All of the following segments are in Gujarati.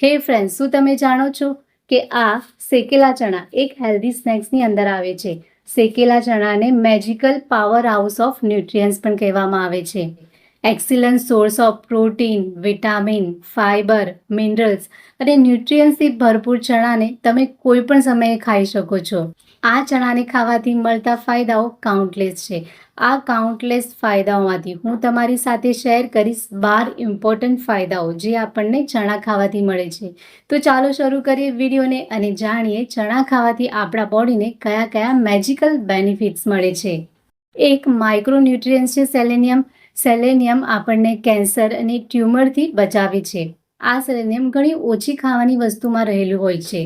હે ફ્રેન્ડ્સ, શું તમે જાણો છો કે આ શેકેલા ચણા એક હેલ્ધી સ્નેક્સની અંદર આવે છે. શેકેલા ચણાને magical power house of nutrients પણ કહેવામાં આવે છે. Excellent source of protein, vitamin, fibre, minerals અને ન્યુટ્રિયન્ટ્સથી ભરપૂર ચણાને તમે કોઈ પણ સમયે ખાઈ શકો છો. આ ચણાને ખાવાથી મળતા ફાયદાઓ કાઉન્ટલેસ છે. આ કાઉન્ટલેસ ફાયદાઓમાંથી હું તમારી સાથે શેર કરીશ 12 ઇમ્પોર્ટન્ટ ફાયદાઓ જે આપણને ચણા ખાવાથી મળે છે. તો ચાલો શરૂ કરીએ વિડીયોને અને જાણીએ ચણા ખાવાથી આપણા બોડીને કયા કયા મેજિકલ બેનિફિટ્સ મળે છે. એક માઇક્રોન્યુટ્રિયન્ટ્સ છે સેલેનિયમ. સેલેનિયમ આપણને કેન્સર અને ટ્યુમરથી બચાવે છે. આ સેલેનિયમ ઘણી ઓછી ખાવાની વસ્તુમાં રહેલું હોય છે.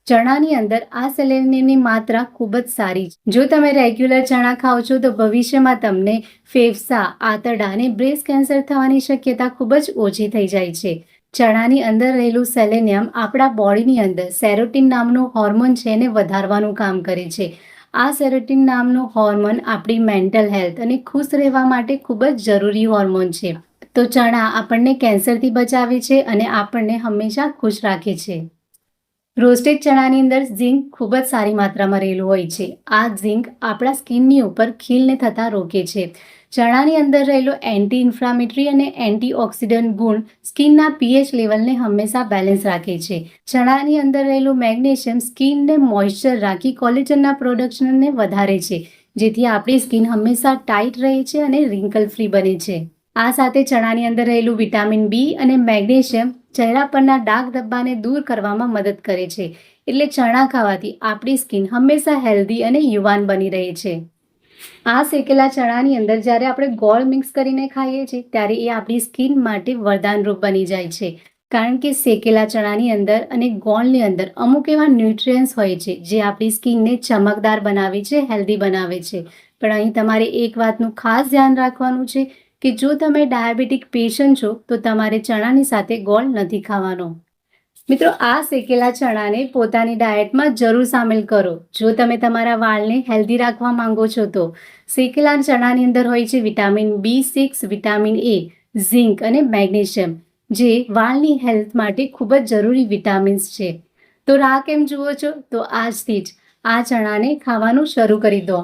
ચણાની અંદર આ સેલેનિયમની માત્રા ખૂબ જ સારી છે. જો તમે રેગ્યુલર ચણા ખાઓ છો તો ભવિષ્યમાં તમને ફેફસા, આંતરડા અને બ્રેસ્ટ કેન્સર થવાની શક્યતા ખૂબ જ ઓછી થઈ જાય છે. ચણાની અંદર રહેલું સેલેનિયમ આપણા બોડીની અંદર સેરોટીન નામનો હોર્મોન છે એને વધારવાનું કામ કરે છે. આ સેરોટીન નામનો હોર્મોન આપણી મેન્ટલ હેલ્થ અને ખુશ રહેવા માટે ખૂબ જ જરૂરી હોર્મોન છે. તો ચણા આપણને કેન્સરથી બચાવે છે અને આપણને હંમેશા ખુશ રાખે છે. રોસ્ટેડ ચણાની અંદર ઝીંક ખૂબ જ સારી માત્રામાં રહેલું હોય છે. આ ઝીંક આપણા સ્કિનની ઉપર ખીલને થતા રોકે છે. ચણાની અંદર રહેલો એન્ટી ઇન્ફ્લામેટરી અને એન્ટીઓક્સિડન્ટ ગુણ સ્કિનના પીએચ લેવલને હંમેશા બેલેન્સ રાખે છે. ચણાની અંદર રહેલું મેગ્નેશિયમ સ્કિનને મોઇશ્ચર રાખી કોલેજનના પ્રોડક્શનને વધારે છે, જેથી આપણી સ્કિન હંમેશા ટાઇટ રહે છે અને રિંકલ ફ્રી બને છે. આ સાથે ચણાની અંદર રહેલું વિટામિન બી અને મેગ્નેશિયમ ચહેરા પરના ડાર્ક ધબ્બાને દૂર કરવામાં મદદ કરે છે. એટલે ચણા ખાવાથી આપણી સ્કિન હંમેશા હેલ્ધી અને યુવાન બની રહે છે. આ શેકેલા ચણાની અંદર જ્યારે આપણે ગોળ મિક્સ કરીને ખાઈએ છીએ ત્યારે એ આપણી સ્કિન માટે વરદાનરૂપ બની જાય છે. કારણ કે શેકેલા ચણાની અંદર અને ગોળની અંદર અમુક એવા ન્યુટ્રિયન્ટ્સ હોય છે જે આપણી સ્કિનને ચમકદાર બનાવે છે, હેલ્ધી બનાવે છે. પણ અહીં તમારે એક વાતનું ખાસ ધ્યાન રાખવાનું છે કે જો તમે ડાયાબિટીક પેશન્ટ છો તો તમારે ચણાની સાથે ગોળ નથી ખાવાનો. મિત્રો, આ શેકેલા ચણાને પોતાની ડાયટમાં જરૂર સામેલ કરો જો તમે તમારા વાળને હેલ્ધી રાખવા માંગો છો તો. શેકેલા ચણાની અંદર હોય છે vitamin B6, vitamin A, zinc અને મેગ્નેશિયમ, જે વાળની હેલ્થ માટે ખૂબ જ જરૂરી વિટામિન્સ છે. તો રાહ કેમ જુઓ છો? તો આજથી જ આ ચણાને ખાવાનું શરૂ કરી દો.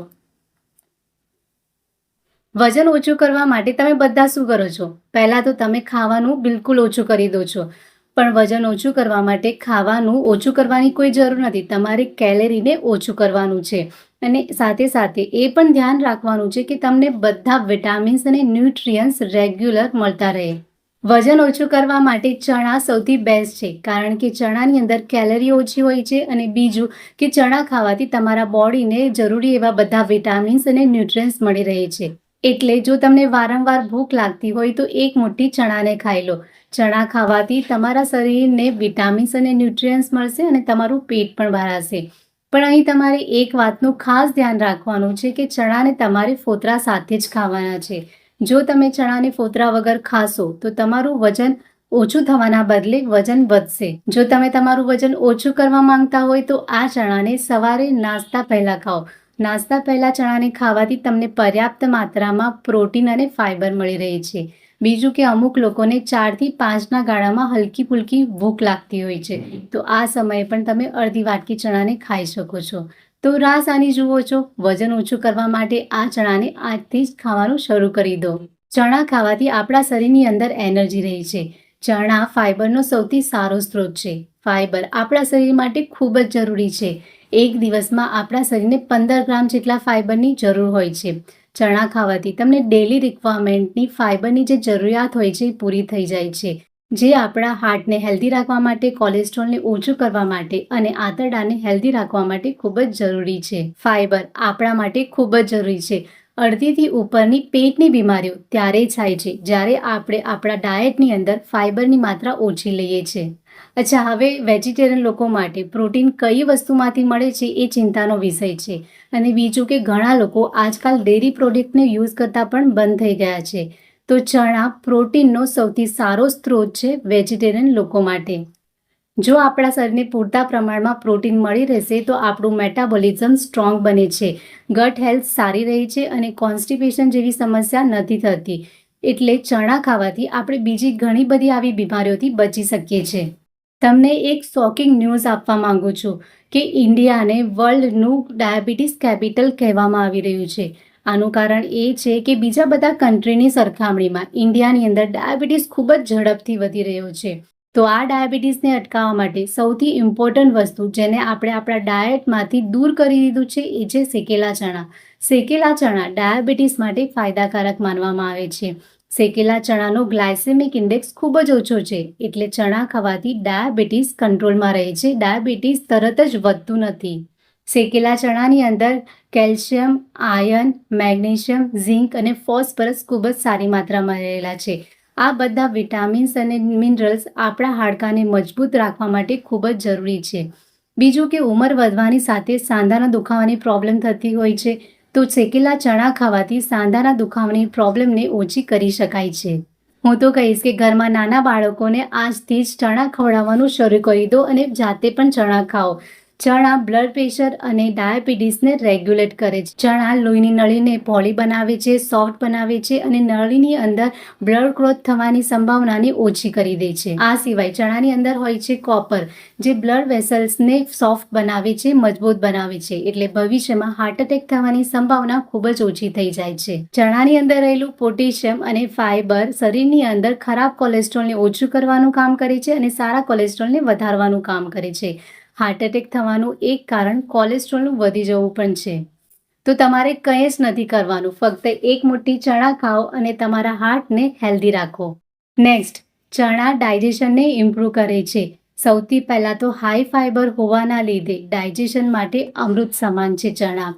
વજન ઓછું કરવા માટે તમે બધા શું કરો છો? પહેલાં તો તમે ખાવાનું બિલકુલ ઓછું કરી દો છો. પણ વજન ઓછું કરવા માટે ખાવાનું ઓછું કરવાની કોઈ જરૂર નથી. તમારે કેલેરીને ઓછું કરવાનું છે. અને સાથે સાથે એ પણ ધ્યાન રાખવાનું છે કે તમને બધા વિટામિન્સ અને ન્યુટ્રિયન્ટ્સ રેગ્યુલર મળતા રહે. વજન ઓછું કરવા માટે ચણા સૌથી બેસ્ટ છે, કારણ કે ચણાની અંદર કેલરી ઓછી હોય છે અને બીજું કે ચણા ખાવાથી તમારા બોડીને જરૂરી એવા બધા વિટામિન્સ અને ન્યુટ્રિયન્ટ્સ મળી રહે છે. એટલે જો તમને વારંવાર ભૂખ લાગતી હોય તો એક મુઠ્ઠી ચણાને ખાઈ લો. ચણા ખાવાથી તમારા શરીરને વિટામિન્સ અને ન્યુટ્રિયન્ટ્સ મળશે અને તમારું પેટ પણ ભરાશે. પણ અહીં તમારે એક વાતનું ખાસ ધ્યાન રાખવાનું છે કે ચણાને તમારે ફોતરા સાથે જ ખાવાના છે. જો તમે ચણાને ફોતરા વગર ખાશો તો તમારું વજન ઓછું થવાના બદલે વજન વધશે. જો તમે તમારું વજન ઓછું કરવા માંગતા હોય તો આ ચણાને સવારે નાસ્તા પહેલા ખાઓ. નાસ્તા પહેલા ચણાને ખાવાથી તમને પર્યાપ્ત માત્રામાં પ્રોટીન અને ફાઇબર મળી રહે છે. બીજું કે અમુક લોકોને 4 થી 5ના ગાળામાં હલકી ફુલકી ભૂખ લાગતી હોય છે, તો આ સમયે પણ તમે અડધી વાટકી ચણાને ખાઈ શકો છો. તો રાહ શાની જુઓ છો? વજન ઓછું કરવા માટે આ ચણાને આજથી જ ખાવાનું શરૂ કરી દો. ચણા ખાવાથી આપણા શરીરની અંદર એનર્જી રહે છે. ચણા ફાઇબરનો સૌથી સારો સ્ત્રોત છે. ફાઇબર આપણા શરીર માટે ખૂબ જ જરૂરી છે. એક દિવસમાં આપણા શરીરને 15 ગ્રામ જેટલા ફાઇબરની જરૂર હોય છે. ચણા ખાવાથી તમને ડેલી રિક્વાયરમેન્ટની ફાઇબરની જે જરૂરિયાત હોય છે એ પૂરી થઈ જાય છે, જે આપણા હાર્ટને હેલ્ધી રાખવા માટે, કોલેસ્ટ્રોલને ઓછું કરવા માટે અને આંતરડાને હેલ્ધી રાખવા માટે ખૂબ જ જરૂરી છે. ફાઇબર આપણા માટે ખૂબ જ જરૂરી છે. અડધીથી ઉપરની પેટની બીમારીઓ ત્યારે થાય છે જ્યારે આપણે આપણા ડાયટની અંદર ફાઇબરની માત્રા ઓછી લઈએ છીએ. અચ્છા, હવે વેજીટેરિયન લોકો માટે પ્રોટીન કઈ વસ્તુમાંથી મળે છે એ ચિંતાનો વિષય છે. અને બીજું કે ઘણા લોકો આજકાલ ડેરી પ્રોડક્ટને યુઝ કરતા પણ બંધ થઈ ગયા છે. તો ચણા પ્રોટીનનો સૌથી સારો સ્ત્રોત છે વેજીટેરિયન લોકો માટે. જો આપણા શરીરને પૂરતા પ્રમાણમાં પ્રોટીન મળી રહેશે તો આપણું મેટાબોલિઝમ સ્ટ્રોંગ બને છે, ગટ હેલ્થ સારી રહે છે અને કોન્સ્ટિપેશન જેવી સમસ્યા નથી થતી. એટલે ચણા ખાવાથી આપણે બીજી ઘણી બધી આવી બીમારીઓથી બચી શકીએ છીએ. તમને એક શોકિંગ ન્યૂઝ આપવા માંગુ છું કે ઇન્ડિયાને વર્લ્ડનું ડાયાબિટીસ કેપિટલ કહેવામાં આવી રહ્યું છે. આનું કારણ એ છે કે બીજા બધા કન્ટ્રીની સરખામણીમાં ઇન્ડિયાની અંદર ડાયાબિટીસ ખૂબ જ ઝડપથી વધી રહ્યો છે. તો આ ડાયાબિટીસને અટકાવવા માટે સૌથી ઇમ્પોર્ટન્ટ વસ્તુ જેને આપણે આપણા ડાયટમાંથી દૂર કરી દીધું છે એ છે શેકેલા ચણા. શેકેલા ચણા ડાયાબિટીસ માટે ફાયદાકારક માનવામાં આવે છે. શેકેલા ચણાનો ગ્લાયસેમિક ઇન્ડેક્સ ખૂબ જ ઓછો છે, એટલે ચણા ખાવાથી ડાયાબિટીસ કંટ્રોલમાં રહે છે. ડાયાબિટીસ તરત જ વધતું નથી. શેકેલા ચણાની અંદર કેલ્શિયમ, આયર્ન, મેગ્નેશિયમ, ઝિંક અને ફોસ્ફરસ ખૂબ જ સારી માત્રામાં રહેલા છે. આ બધા વિટામિન્સ અને મિનરલ્સ આપણા હાડકાને મજબૂત રાખવા માટે ખૂબ જ જરૂરી છે. બીજું કે ઉંમર વધવાની સાથે સાંધાના દુખાવાની પ્રોબ્લેમ થતી હોય છે, તો શેકેલા ચણા ખાવાથી સાંધાના દુખાવાની પ્રોબ્લેમને ઓછી કરી શકાય છે. હું તો કહીશ કે ઘરમાં નાના બાળકોને આજથી જ ચણા ખવડાવવાનું શરૂ કરી દો અને જાતે પણ ચણા ખાઓ. ચણા બ્લડ પ્રેશર અને ડાયાબિટીસને રેગ્યુલેટ કરે છે. ચણા લોહીની નળીને પહોળી બનાવે છે, સોફ્ટ બનાવે છે અને નળીની અંદર બ્લડ ક્લોટ થવાની સંભાવનાને ઓછી કરી દે છે. આ સિવાય ચણાની અંદર હોય છે કોપર, જે બ્લડ વેસલ્સને સોફ્ટ બનાવે છે, મજબૂત બનાવે છે, એટલે ભવિષ્યમાં હાર્ટ એટેક થવાની સંભાવના ખૂબ જ ઓછી થઈ જાય છે. ચણાની અંદર રહેલું પોટેશિયમ અને ફાઇબર શરીરની અંદર ખરાબ કોલેસ્ટ્રોલને ઓછું કરવાનું કામ કરે છે અને સારા કોલેસ્ટ્રોલને વધારવાનું કામ કરે છે. હાર્ટ એટેક થવાનું એક કારણ કોલેસ્ટ્રોલનું વધી જવું પણ છે. તો તમારે કંઈ જ નથી કરવાનું, ફક્ત એક મુઠ્ઠી ચણા ખાઓ અને તમારા હાર્ટને હેલ્ધી રાખો. નેક્સ્ટ, ચણા ડાયજેશનને ઇમ્પ્રૂવ કરે છે. સૌથી પહેલાં તો હાઈ ફાઇબર હોવાના લીધે ડાયજેશન માટે અમૃત સમાન છે ચણા.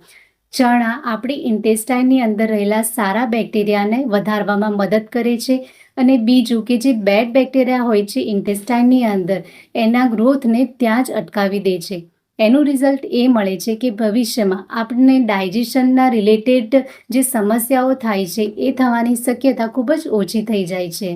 ચણા આપણી ઇન્ટેસ્ટાઇનની અંદર રહેલા સારા બેક્ટેરિયાને વધારવામાં મદદ કરે છે અને બીજું કે જે બેડ બેક્ટેરિયા હોય છે ઇન્ટેસ્ટાઇનની અંદર, એના ગ્રોથને ત્યાં જ અટકાવી દે છે. એનું રિઝલ્ટ એ મળે છે કે ભવિષ્યમાં આપણને ડાયજેશનના રિલેટેડ જે સમસ્યાઓ થાય છે એ થવાની શક્યતા ખૂબ જ ઓછી થઈ જાય છે.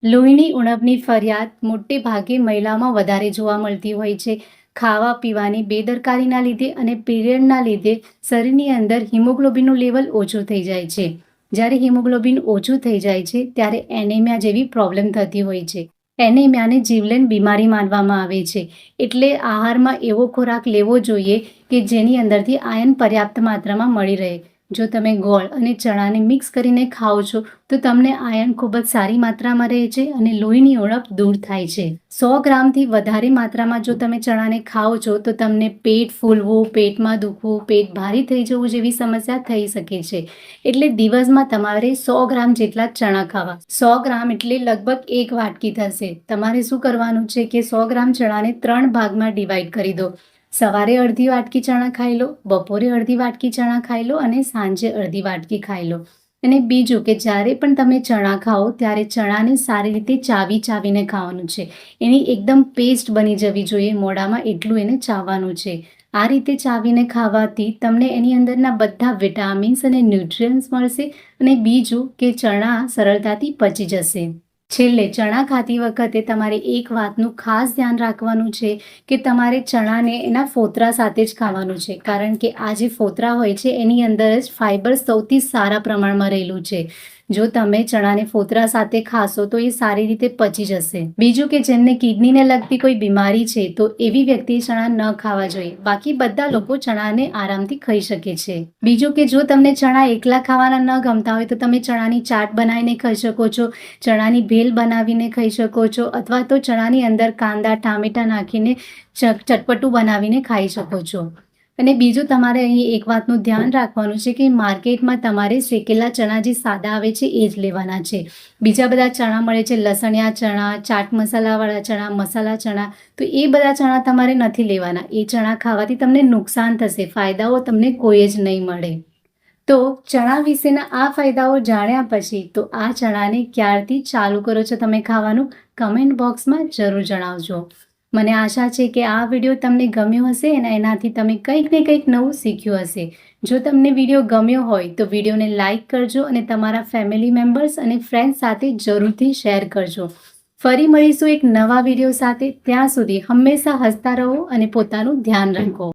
લોહીની ઉણપની ફરિયાદ મોટે ભાગે મહિલાઓમાં વધારે જોવા મળતી હોય છે. ખાવા પીવાની બેદરકારીના લીધે અને પીરિયડના લીધે શરીરની અંદર હિમોગ્લોબિનનું લેવલ ઓછું થઈ જાય છે. જ્યારે હિમોગ્લોબિન ઓછું થઈ જાય છે ત્યારે એનેમિયા જેવી પ્રોબ્લેમ થતી હોય છે. એનેમિયાને જીવલેણ બીમારી માનવામાં આવે છે, એટલે આહારમાં એવો ખોરાક લેવો જોઈએ કે જેની અંદરથી આયર્ન પર્યાપ્ત માત્રામાં મળી રહે. જો તમે ગોળ અને ચણાને મિક્સ કરીને ખાઓ છો તો તમને આયર્ન ખૂબ જ સારી માત્રામાં રહે છે અને લોહીની ઉણપ દૂર થાય છે. 100 ગ્રામથી વધારે માત્રામાં જો તમે ચણાને ખાઓ છો તો તમને પેટ ફૂલવું, પેટમાં દુખવું, પેટ ભારી થઈ જવું જેવી સમસ્યા થઈ શકે છે. એટલે દિવસમાં તમારે 100 ગ્રામ જેટલા ચણા ખાવા. 100 ગ્રામ એટલે લગભગ 1 વાટકી થશે. તમારે શું કરવાનું છે કે 100 ગ્રામ ચણાને 3 ભાગમાં ડિવાઈડ કરી દો. સવારે અડધી વાટકી ચણા ખાઈ લો, બપોરે અડધી વાટકી ચણા ખાઈ લો અને સાંજે અડધી વાટકી ખાઈ લો. અને બીજું કે જ્યારે પણ તમે ચણા ખાઓ ત્યારે ચણાને સારી રીતે ચાવીને ખાવાનું છે. એની એકદમ પેસ્ટ બની જવી જોઈએ મોઢામાં, એટલું એને ચાવવાનું છે. આ રીતે ચાવીને ખાવાથી તમને એની અંદરના બધા વિટામિન્સ અને ન્યુટ્રિયન્ટ્સ મળશે અને બીજું કે ચણા સરળતાથી પચી જશે. છેલ્લે ચણા ખાતી વખતે તમારે એક વાતનું ખાસ ધ્યાન રાખવાનું છે કે તમારે ચણાને એના ફોતરા સાથે જ ખાવાનું છે, કારણ કે આ જે ફોતરા હોય છે એની અંદર જ ફાઇબર સૌથી સારા પ્રમાણમાં રહેલું છે. જો તમે ચણાને ફોતરા સાથે ખાશો તો એ સારી રીતે પચી જશે. બીજું કે જેમને કિડનીને લગતી કોઈ બીમારી છે તો એવી વ્યક્તિએ ચણા ન ખાવા જોઈએ. બાકી બધા લોકો ચણાને આરામથી ખાઈ શકે છે. બીજું કે જો તમને ચણા એકલા ખાવાના ન ગમતા હોય તો તમે ચણાની ચાટ બનાવીને ખાઈ શકો છો, ચણાની ભેલ બનાવીને ખાઈ શકો છો, અથવા તો ચણાની અંદર કાંદા ટામેટાં નાખીને ચટપટું બનાવીને ખાઈ શકો છો. અને બીજું તમારે અહીં એક વાતનું ધ્યાન રાખવાનું છે કે માર્કેટમાં તમારે શેકેલા ચણા જે સાદા આવે છે એ જ લેવાના છે. બીજા બધા ચણા મળે છે, લસણિયા ચણા, ચાટ મસાલાવાળા ચણા, મસાલા ચણા, તો એ બધા ચણા તમારે નથી લેવાના. એ ચણા ખાવાથી તમને નુકસાન થશે, ફાયદાઓ તમને કોઈ જ નહીં મળે. તો ચણા વિશેના આ ફાયદાઓ જાણ્યા પછી તો આ ચણાને ક્યારથી ચાલુ કરો છો તમે ખાવાનું, કમેન્ટ બોક્સમાં જરૂર જણાવજો. મને આશા છે કે આ વિડીયો તમને ગમ્યો હશે અને એનાથી તમે કંઈક ને કંઈક નવું શીખ્યું હશે. જો તમને વિડીયો ગમ્યો હોય તો વિડીયોને લાઇક કરજો અને તમારા ફેમિલી મેમ્બર્સ અને ફ્રેન્ડ્સ સાથે જરૂરથી શેર કરજો. ફરી મળીશું એક નવા વિડીયો સાથે. ત્યાં સુધી હંમેશા હસતા રહો અને પોતાનું ધ્યાન રાખો.